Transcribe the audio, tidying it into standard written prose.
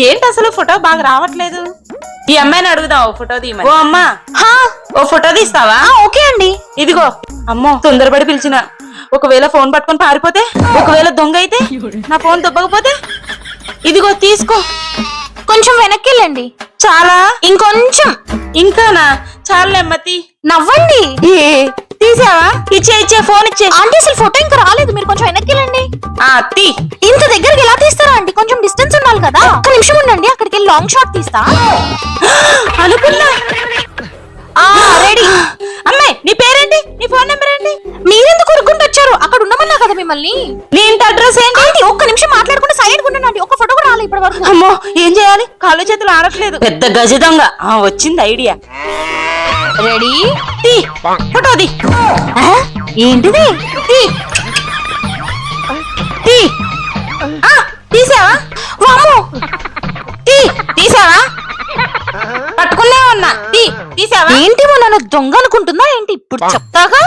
ఏంటి అసలు ఫోటో బాగా రావట్లేదు. ఈ అమ్మాయిని అడుగుదాం ఓ ఫోటో తీయమని. ఓ అమ్మా, ఓ ఫోటో తీస్తావా? ఓకే అండి. ఇదిగో. అమ్మో తొందరపడి పిలిచిన. ఒకవేళ ఫోన్ పట్టుకొని పారిపోతే, ఒకవేళ దొంగ అయితే నా ఫోన్ దొబ్బకపోతే. ఇదిగో తీసుకో. కొంచెం వెనక్కి వెళ్ళండి. చాలా? ఇంకొంచెం. ఇంకానా? చాలా నెమ్మది. నవ్వండి. తీసావా? ఇచ్చే ఫోన్ ఇచ్చే. ఆంటీ అసలు ఫోటో ఇంకా రాలేదు, మీరు కొంచెం వెనక్కి వెళ్ళండి. తీ. ఇంత దగ్గరికి ఎలా తీస్తారా ఆంటీ? కొంచెం డిస్టెన్స్ ఉండాలి కదా. ఒక్క నిమిషం ఉండండి, అక్కడికి వెళ్ళి లాంగ్ షాట్ తీస్తా. అనుకున్నా. రెడీ. అమ్మాయి నీ పేరేంటి? నీ ఫోన్ నెంబర్ ఏంటి? మీరెందుకు ఉరుక్కుంటూ వచ్చారు? అక్కడ ఉండమన్నా కదా మిమ్మల్ని. నీ ఇంటి అడ్రస్ ఏంటి? ఆంటీ ఒక్క నిమిషం మాట్లాడకుండా సైలెంట్ ఉండండి. ఒక్క ఫోటో కూడా రాలేదు ఇప్పటి వరకు. అమ్మో ఏం చేయాలి? కాళ్ళు చేతులు ఆడట్లేదు. పెద్ద గజ దొంగ. వచ్చింది ఐడియా. రెడీ. తీ ఫోటో ది. ఏంటిది? తీ. తీసావా? వామ్మో. తీసావా? పట్టుకునే ఉన్నా. తీసావా? ఏంటి నన్ను దొంగ అనుకుంటుందా ఏంటి? ఇప్పుడు చెప్తాగా.